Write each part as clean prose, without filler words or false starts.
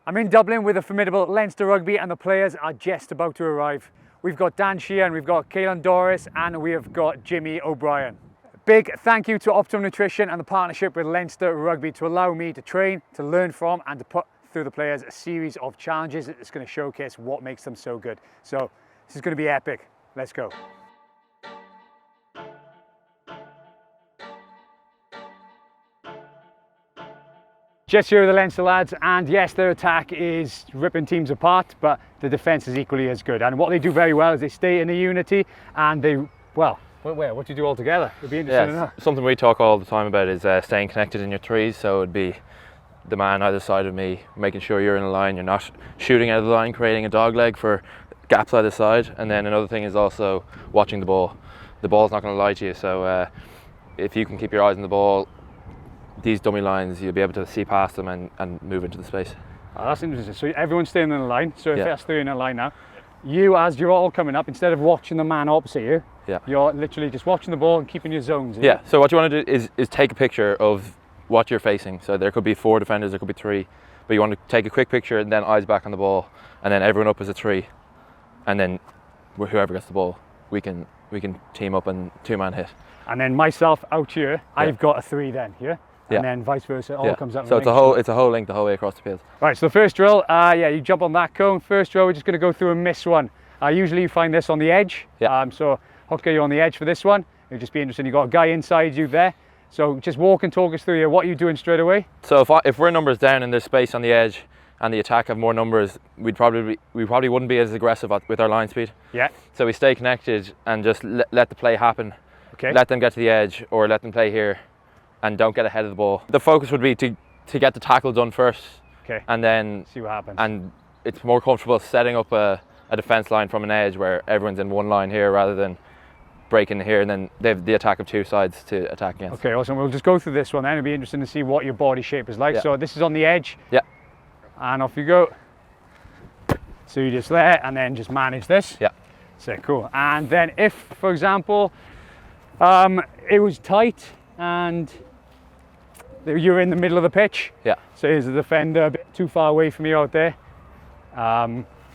I'm in Dublin with the formidable Leinster Rugby and the players are just about to arrive. We've got Dan Sheehan, we've got Caelan Doris and we have got Jimmy O'Brien. Big thank you to Optimum Nutrition and the partnership with Leinster Rugby to allow me to train, to learn from and to put through the players a series of challenges that's going to showcase what makes them so good. So this is going to be epic. Let's go. Just here are the Leinster lads, and yes, their attack is ripping teams apart, but the defence is equally as good. And what they do very well is they stay in a unity, and they, well, what do you do all together? It'd be interesting to know. Something we talk all the time about is staying connected in your threes. So it'd be the man either side of me, making sure you're in a line, you're not shooting out of the line, creating a dog leg for gaps either side. And then another thing is also watching the ball. The ball's not going to lie to you, so if you can keep your eyes on the ball, these dummy lines, you'll be able to see past them and move into the space. Oh, that's interesting. So everyone's staying in a line. So if they're staying in a line now, you, as you're all coming up, instead of watching the man opposite you, you're literally just watching the ball and keeping your zones. Yeah, so what you want to do is take a picture of what you're facing. So there could be 4 defenders, there could be 3, but you want to take a quick picture and then eyes back on the ball, and then everyone up as a 3, and then whoever gets the ball, we can team up and 2-man hit. And then myself out here, I've got a 3 then, and then vice versa, all comes out. So it's a whole link the whole way across the field. Right, so the first drill, you jump on that cone. First drill, we're just going to go through and miss one. Usually you find this on the edge. So Hooker, you're on the edge for this one. It'll just be interesting. You've got a guy inside you there. So just walk and talk us through here. What are you doing straight away? So if we're numbers down and there's space on the edge and the attack have more numbers, we probably wouldn't be as aggressive with our line speed. Yeah. So we stay connected and just let the play happen. Okay. Let them get to the edge or let them play here. And don't get ahead of the ball. The focus would be to get the tackle done first, and then see what happens. And it's more comfortable setting up a defence line from an edge where everyone's in one line here rather than breaking here, and then they have the attack of 2 sides to attack against. Okay, awesome. We'll just go through this one then. It'll be interesting to see what your body shape is like. So this is on the edge. Yeah. And off you go. So you just there and then just manage this. Yeah. So cool. And then if, for example, it was tight and you're in the middle of the pitch. Yeah. So here's the defender a bit too far away from you out there.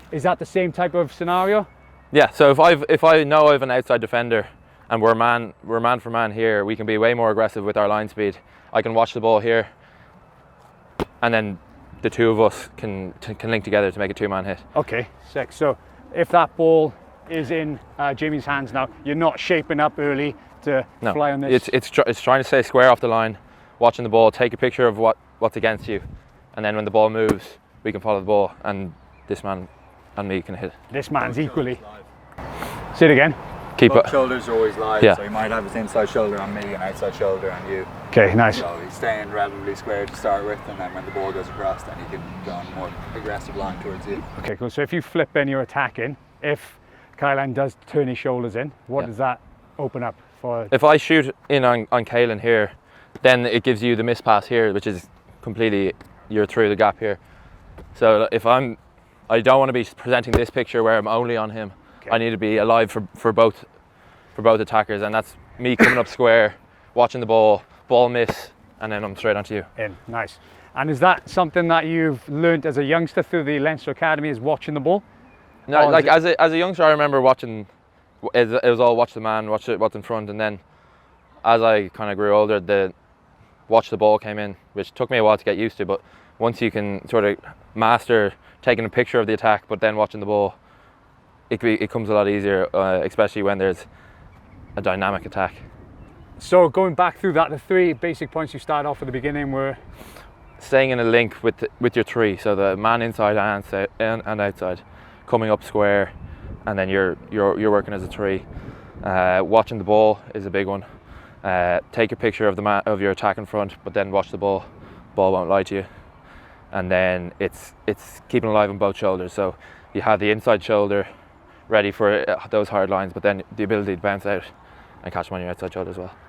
Is that the same type of scenario? Yeah. So if I know I have an outside defender and we're man for man here, we can be way more aggressive with our line speed. I can watch the ball here, and then the 2 of us can link together to make a 2-man hit. Okay, sick. So if that ball is in Jamie's hands now, you're not shaping up early to fly on this. It's trying to stay square off the line, watching the ball, take a picture of what's against you, and then when the ball moves, we can follow the ball, and this man and me can hit. This man's equally. Say it again. Both shoulders are always live, Yeah. so you might have his inside shoulder on me and outside shoulder on you. Okay, nice. So he's staying relatively square to start with, and then when the ball goes across, then you can go on a more aggressive line towards you. Okay, cool. So if you flip in your attack in, if Caelan does turn his shoulders in, what does that open up for? If I shoot in on Caelan here, then it gives you the miss pass here, which is completely, you're through the gap here. So if I don't want to be presenting this picture where I'm only on him. I need to be alive for both attackers, and that's me coming up square, watching the ball miss, and then I'm straight onto you. In, nice. And is that something that you've learned as a youngster through the Leinster Academy, is watching the ball? No, like as a youngster, I remember watching. It was all watch the man, watch what's in front, and then as I kind of grew older, the watch the ball came in, which took me a while to get used to. But once you can sort of master taking a picture of the attack, but then watching the ball, it comes a lot easier, especially when there's a dynamic attack. So going back through that, the 3 basic points you started off at the beginning were staying in a link with your 3, so the man inside and outside, coming up square, and then you're working as a 3. Watching the ball is a big one. Take a picture of your attack in front, but then watch the ball. Ball won't lie to you. And then it's keeping alive on both shoulders. So you have the inside shoulder ready for those hard lines, but then the ability to bounce out and catch them on your outside shoulder as well.